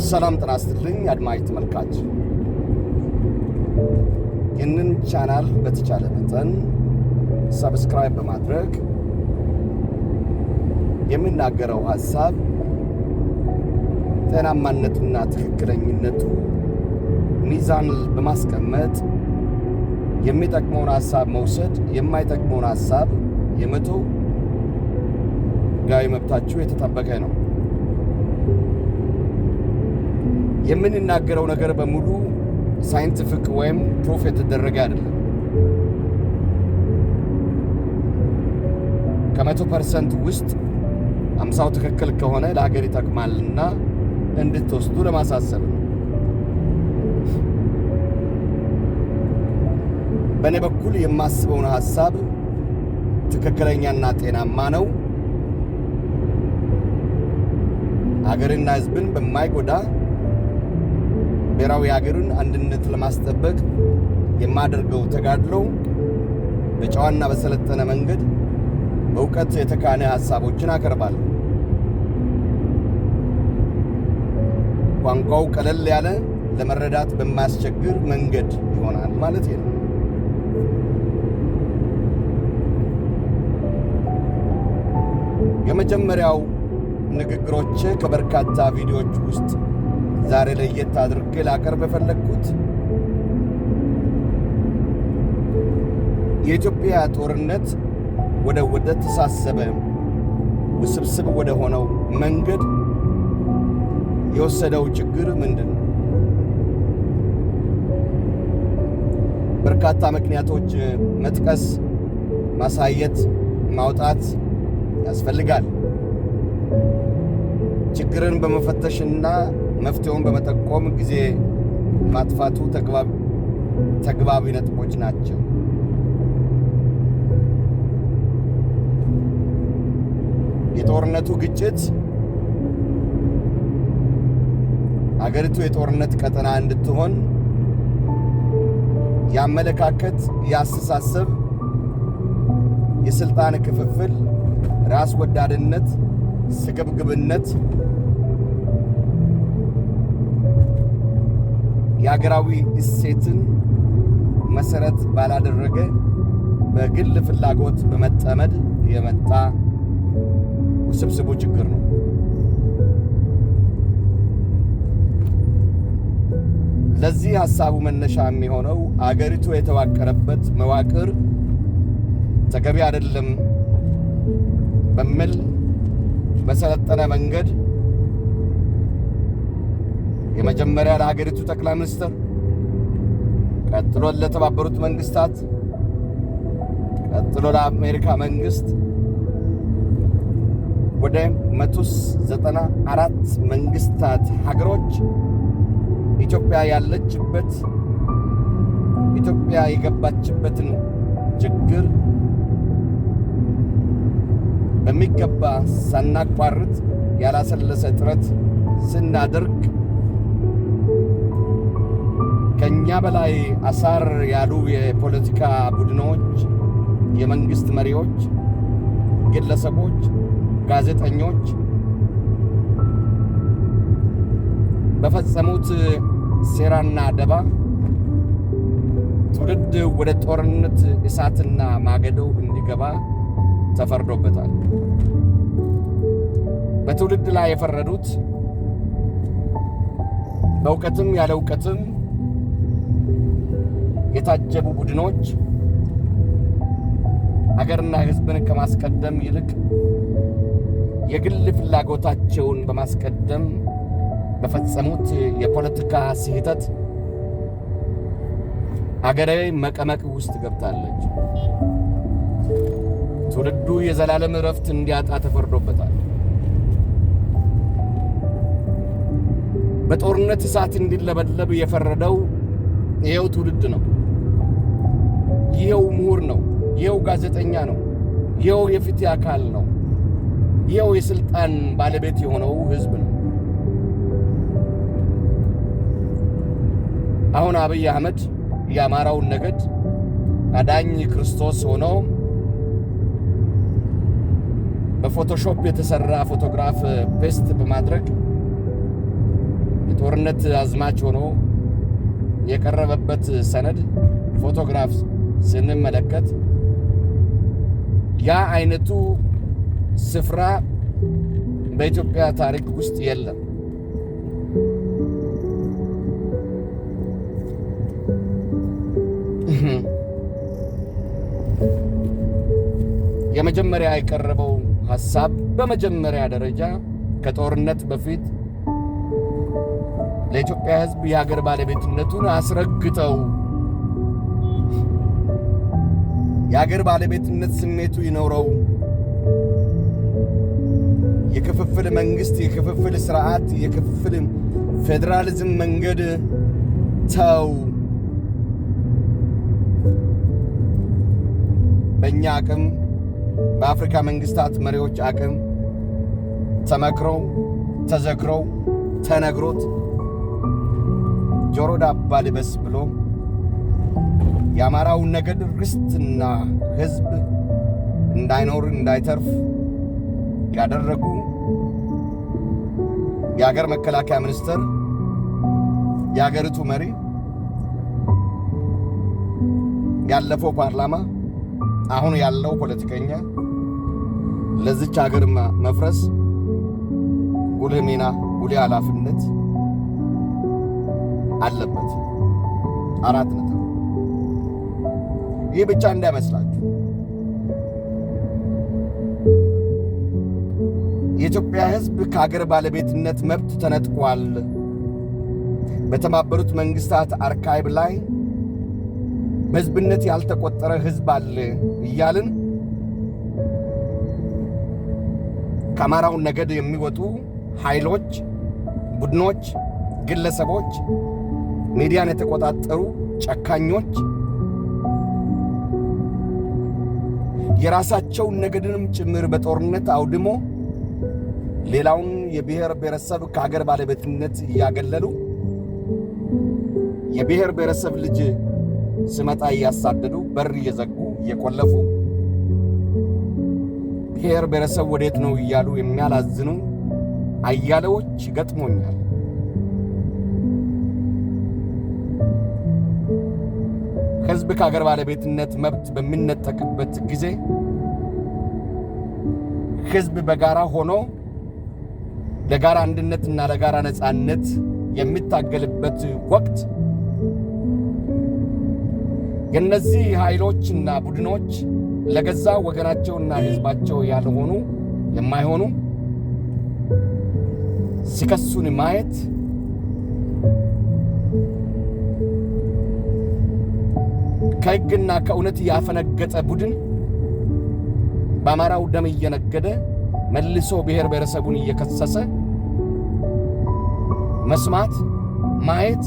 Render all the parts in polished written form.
ሰላም ጤና ይስጥልኝ አድማጭ ተመልካች። ይህንን ቻናል በተቻለ መጠን ሰብስክራይብ በማድረግ የሚናገረው ሐሳብ ጤናማነቱና ትክክለኛነቱ ሚዛን በማስቀመጥ የሚጠቅመውን ሐሳብ መውሰድ፣ የማይጠቅመውን ሐሳብ የመተው ሕጋዊ መብታችሁ የተጠበቀ ነው። የምንናገረው ነገር በሙሉ ሳይንቲፊክ ወይም ፕሩፍ የተደረገ አይደለም። ከ100% ውስጥ 50 ትክክል ከሆነ ለሀገር ይጠቅማልና እንድትወስዱ ለማሳሰብ ነው። በእኔ በኩል የማስበውን ሐሳብ ትክክለኛና ጤናማ ነው። ሀገርና ሕዝብን በማይጎዳ ብሔራዊ ሀገርን አንድነት ለማስጠበቅ የማደርገው ተጋድሎ በጨዋና በሰለጠነ መንገድ በእውቀት የተካነ ሐሳቦችን አቀርባለሁ። ቋንቋው ቀለል ያለ ለመረዳት በማያስቸግር መንገድ ይሆናል ማለት ነው። የመጀመሪያው ንግግሮቼ ከበርካታ ቪዲዮዎች ውስጥ ዛሬ ለየት አድርጌ ላቀርብ የፈለግኩት የኢትዮጵያ ጦርነት ወደ ተሳሰበ ውስብስብ ወደ ሆነው መንገድ የወሰደው ችግር ምንድን ነው? በርካታ ምክንያቶች መጥቀስ፣ ማሳየት፣ ማውጣት ያስፈልጋል። ችግርን በመፈተሽና መፍትሄውን በመጠቆም ጊዜ ማጥፋቱ ተግባቢ ነጥቦች ናቸው። የጦርነቱ ግጭት አገሪቱ የጦርነት ቀጠና እንድትሆን የአመለካከት፣ የአስተሳሰብ፣ የስልጣን ክፍፍል፣ ራስ ወዳድነት፣ ስግብግብነት፣ የሀገራዊ እሴትን መሰረት ባላደረገ በግል ፍላጎት በመጠመድ የመጣ ውስብስቡ ችግር ነው። ለዚህ ሐሳቡ መነሻ የሚሆነው አገሪቱ የተዋቀረበት መዋቅር ተገቢ አይደለም በሚል በሰለጠነ መንገድ የመጀመሪያ ለሀገሪቱ ጠቅላይ ሚኒስትር፣ ቀጥሎ ለተባበሩት መንግስታት፣ ቀጥሎ ለአሜሪካ መንግስት ወደ 194 መንግስታት ሀገሮች ኢትዮጵያ የገባችበትን ችግር በሚገባ ሳናቋርጥ ያላሰለሰ ጥረት ስናደርግ ከኛ በላይ አሳር ያሉ የፖለቲካ ቡድኖች፣ የመንግስት መሪዎች፣ ግለሰቦች፣ ጋዜጠኞች በፈጸሙት ሴራና ደባ ትውልድ ወደ ጦርነት እሳትና ማገዶ እንዲገባ ተፈርዶበታል። በትውልድ ላይ የፈረዱት በእውቀትም ያለ እውቀትም የታጀቡ ቡድኖች ሀገርና ሕዝብን ከማስቀደም ይልቅ የግል ፍላጎታቸውን በማስቀደም በፈጸሙት የፖለቲካ ስህተት ሀገሬ መቀመቅ ውስጥ ገብታለች። ትውልዱ የዘላለም እረፍት እንዲያጣ ተፈርዶበታል። በጦርነት እሳት እንዲለበለብ የፈረደው ይኸው ትውልድ ነው። ይኸው ምሁር ነው። ይኸው ጋዜጠኛ ነው። ይኸው የፍትህ አካል ነው። ይኸው የስልጣን ባለቤት የሆነው ህዝብ ነው። አሁን አብይ አህመድ የአማራውን ነገድ አዳኝ ክርስቶስ ሆኖ በፎቶሾፕ የተሰራ ፎቶግራፍ ፔስት በማድረግ የጦርነት አዝማች ሆኖ የቀረበበት ሰነድ ፎቶግራፍ ስንመለከት ያ አይነቱ ስፍራ በኢትዮጵያ ታሪክ ውስጥ የለም። የመጀመሪያ የቀረበው ሐሳብ በመጀመሪያ ደረጃ ከጦርነት በፊት ለኢትዮጵያ ሕዝብ የሀገር ባለቤትነቱን አስረግጠው የሀገር ባለቤትነት ስሜቱ ይኖረው፣ የክፍፍል መንግስት፣ የክፍፍል ስርዓት፣ የክፍፍል ፌዴራሊዝም መንገድ ተው፣ በእኛ አቅም በአፍሪካ መንግስታት መሪዎች አቅም ተመክረው ተዘክረው ተነግሮት ጆሮ ዳባ ልበስ ብሎ የአማራው ነገድ ርስትና ህዝብ እንዳይኖር እንዳይተርፍ ያደረጉ የሀገር መከላከያ ሚኒስትር፣ የሀገሪቱ መሪ፣ ያለፈው ፓርላማ፣ አሁን ያለው ፖለቲከኛ ለዚች ሀገር መፍረስ ጉልህ ሚና ጉልህ ኃላፊነት አለበት። 4 ነጥብ። ይህ ብቻ እንዳይመስላችሁ የኢትዮጵያ ህዝብ ከሀገር ባለቤትነት መብት ተነጥቋል፣ በተባበሩት መንግስታት አርካይቭ ላይ በህዝብነት ያልተቆጠረ ህዝብ አለ እያልን ከአማራው ነገድ የሚወጡ ኃይሎች፣ ቡድኖች፣ ግለሰቦች፣ ሚዲያን የተቆጣጠሩ ጨካኞች የራሳቸውን ነገድንም ጭምር በጦርነት አውድሞ ሌላውን የብሔር ብሔረሰብ ከሀገር ባለቤትነት እያገለሉ የብሔር ብሔረሰብ ልጅ ስመጣ እያሳደዱ በር እየዘጉ እየቆለፉ ብሔር ብሔረሰብ ወዴት ነው እያሉ የሚያላዝኑ አያሌዎች ገጥሞኛል። ህዝብ ከሀገር ባለቤትነት መብት በሚነጠቅበት ጊዜ ህዝብ በጋራ ሆኖ ለጋራ አንድነትና ለጋራ ነጻነት የሚታገልበት ወቅት የነዚህ ኃይሎችና ቡድኖች ለገዛ ወገናቸውና ህዝባቸው ያልሆኑ የማይሆኑ ሲከሱን ማየት ከህግና ከእውነት ያፈነገጠ ቡድን በአማራው ደም እየነገደ መልሶ ብሔር ብሔረሰቡን እየከሰሰ መስማት ማየት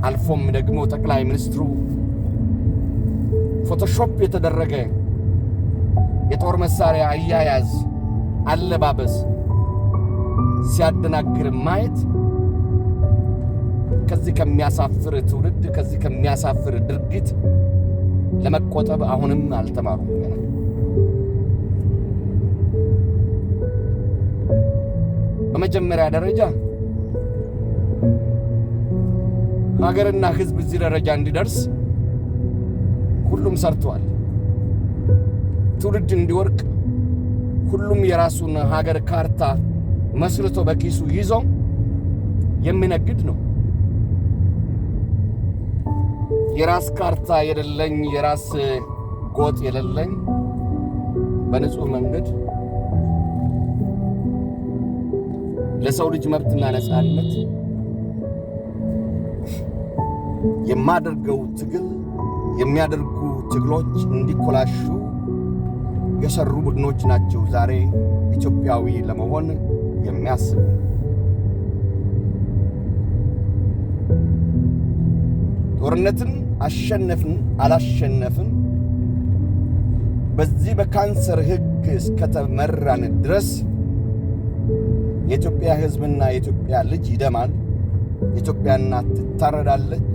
አልፎም ደግሞ ጠቅላይ ሚኒስትሩ ፎቶሾፕ የተደረገ የጦር መሳሪያ አያያዝ አለባበስ ሲያደናግር ማየት ከዚህ ከሚያሳፍር ትውልድ ከዚህ ከሚያሳፍር ድርጊት ለመቆጠብ አሁንም አልተማሩም። በመጀመሪያ ደረጃ ሀገርና ህዝብ እዚህ ደረጃ እንዲደርስ ሁሉም ሰርቷል። ትውልድ እንዲወርቅ ሁሉም የራሱን ሀገር ካርታ መስርቶ በኪሱ ይዞ የሚነግድ ነው። የራስ ካርታ የሌለኝ የራስ ጎጥ የሌለኝ በንጹህ መንገድ ለሰው ልጅ መብትና ነጻነት የማደርገው ትግል የሚያደርጉ ትግሎች እንዲኮላሹ የሰሩ ቡድኖች ናቸው ዛሬ ኢትዮጵያዊ ለመሆን የሚያስቡ። ጦርነትን አሸነፍን አላሸነፍን በዚህ በካንሰር ህግ እስከተመራን ድረስ የኢትዮጵያ ህዝብና የኢትዮጵያ ልጅ ይደማል። የኢትዮጵያ እናት ትታረዳለች።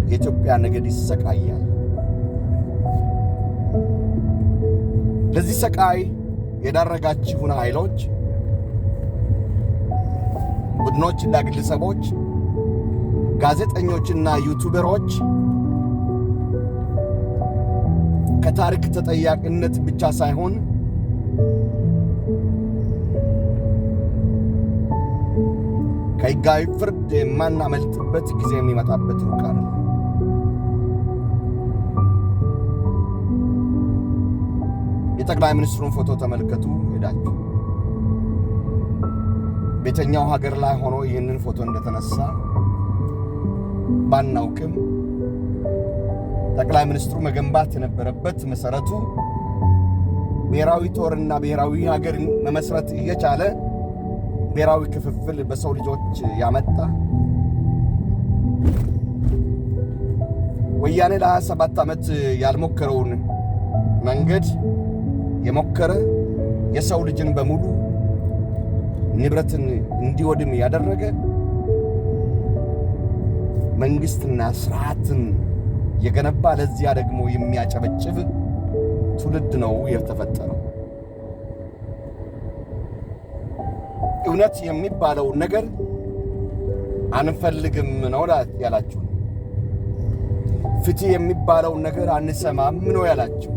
የኢትዮጵያ ነገድ ይሰቃያል። ለዚህ ሰቃይ የዳረጋችሁን ኃይሎች ቡድኖችና ግለሰቦች፣ ጋዜጠኞችና ዩቲዩበሮች ከታሪክ ተጠያቂነት ብቻ ሳይሆን ከሕጋዊ ፍርድ የማናመልጥበት ጊዜ የሚመጣበት ሩቅ አይደለም። የጠቅላይ ሚኒስትሩን ፎቶ ተመልከቱ ሄዳችሁ። ቤተኛው ሀገር ላይ ሆኖ ይህንን ፎቶ እንደተነሳ ባናውቅም ጠቅላይ ሚኒስትሩ መገንባት የነበረበት መሰረቱ ብሔራዊ ጦርና ብሔራዊ ሀገርን መመስረት እየቻለ ብሔራዊ ክፍፍል በሰው ልጆች ያመጣ ወያኔ ለ27 ዓመት ያልሞከረውን መንገድ የሞከረ የሰው ልጅን በሙሉ ንብረትን እንዲወድም ያደረገ መንግስትና ስርዓትን የገነባ ለዚያ ደግሞ የሚያጨበጭብ ትውልድ ነው የተፈጠረው። እውነት የሚባለው ነገር አንፈልግም ነው ያላችሁ። ፍትህ የሚባለው ነገር አንሰማም ነው ያላችሁ።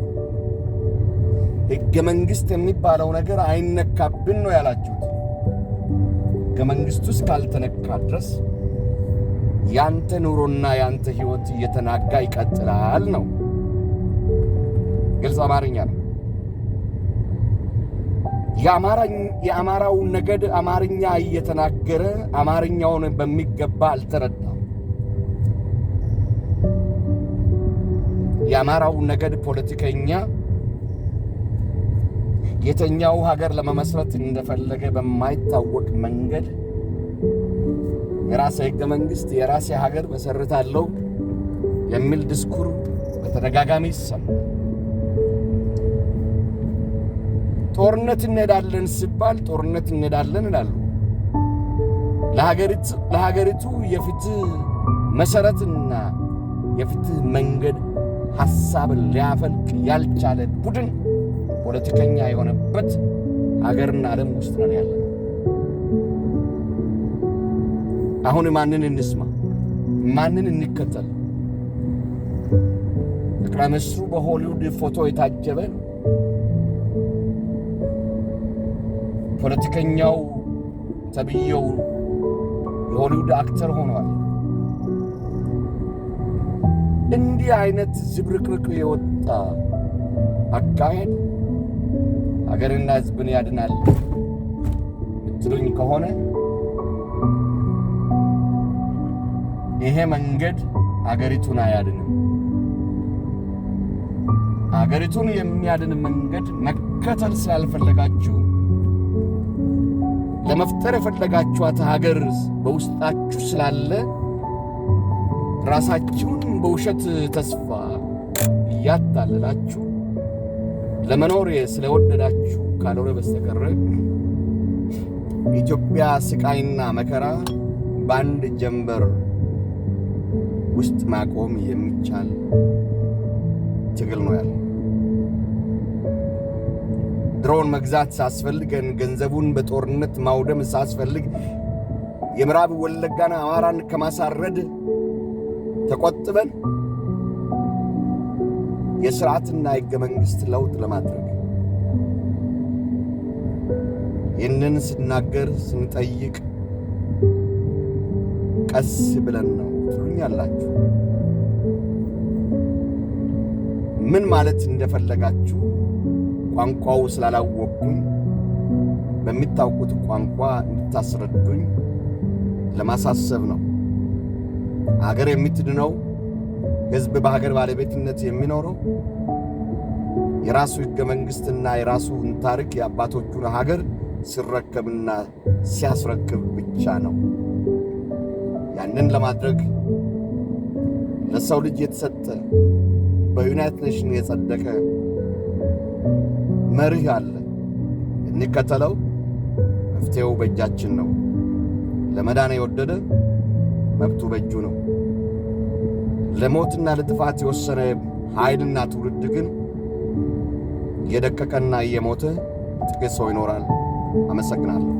ሕገ መንግሥት የሚባለው ነገር አይነካብን ነው ያላችሁት። ሕገ መንግሥቱ እስካልተነካ ድረስ ያንተ ኑሮና ያንተ ሕይወት እየተናጋ ይቀጥላል ነው። ግልጽ አማርኛ ነው። የአማራው ነገድ አማርኛ እየተናገረ አማርኛውን በሚገባ አልተረዳም። የአማራው ነገድ ፖለቲከኛ የተኛው ሀገር ለመመስረት እንደፈለገ በማይታወቅ መንገድ የራሴ ሕገ መንግሥት የራሴ ሀገር መሰረታለሁ የሚል ድስኩር በተደጋጋሚ ይሰማል። ጦርነት እንሄዳለን ሲባል ጦርነት እንሄዳለን ይላሉ። ለሀገሪቱ የፍትህ መሰረትና የፍትህ መንገድ ሐሳብ ሊያፈልቅ ያልቻለ ቡድን ፖለቲከኛ የሆነበት ሀገርና ዓለም ውስጥ ነው ያለው። አሁን ማንን እንስማ? ማንን እንከተል? ጠቅላይ ሚኒስትሩ በሆሊውድ ፎቶ የታጀበ ነው። ፖለቲከኛው ተብዬው የሆሊውድ አክተር ሆኗል። እንዲህ አይነት ዝብርቅርቅ የወጣ አካሄድ ሀገርና ሕዝብን ያድናል ብትሉኝ ከሆነ ይሄ መንገድ ሀገሪቱን አያድንም። ሀገሪቱን የሚያድን መንገድ መከተል ስላልፈለጋችሁ ለመፍጠር የፈለጋችኋት ሀገር በውስጣችሁ ስላለ ራሳችሁን በውሸት ተስፋ እያታለላችሁ ለመኖር ስለወደዳችሁ ካልሆነ በስተቀር ኢትዮጵያ ስቃይና መከራ በአንድ ጀንበር ውስጥ ማቆም የሚቻል ትግል ነው ያለው። ድሮን መግዛት ሳስፈልገን ገንዘቡን በጦርነት ማውደም ሳስፈልግ የምዕራብ ወለጋና አማራን ከማሳረድ ተቆጥበን የሥርዓትና ሕገ መንግሥት ለውጥ ለማድረግ ይህንን ስናገር ስንጠይቅ ቀስ ብለን ነው ትሉኛላችሁ። ምን ማለት እንደፈለጋችሁ ቋንቋው ስላላወቅኩኝ በሚታወቁት ቋንቋ እንድታስረዱኝ ለማሳሰብ ነው። አገር የምትድነው ሕዝብ በሀገር ባለቤትነት የሚኖረው የራሱ ሕገ መንግሥትና የራሱን ታሪክ የአባቶቹን ሀገር ሲረከብና ሲያስረክብ ብቻ ነው። ያንን ለማድረግ ለሰው ልጅ የተሰጠ በዩናይትድ ኔሽን የጸደቀ መርህ አለ። እንከተለው። መፍትሄው በእጃችን ነው። ለመዳን የወደደ መብቱ በእጁ ነው። ለሞትና ለጥፋት የወሰነ ኃይልና ትውልድ ግን እየደቀቀና እየሞተ ጥቂት ሰው ይኖራል። አመሰግናለሁ።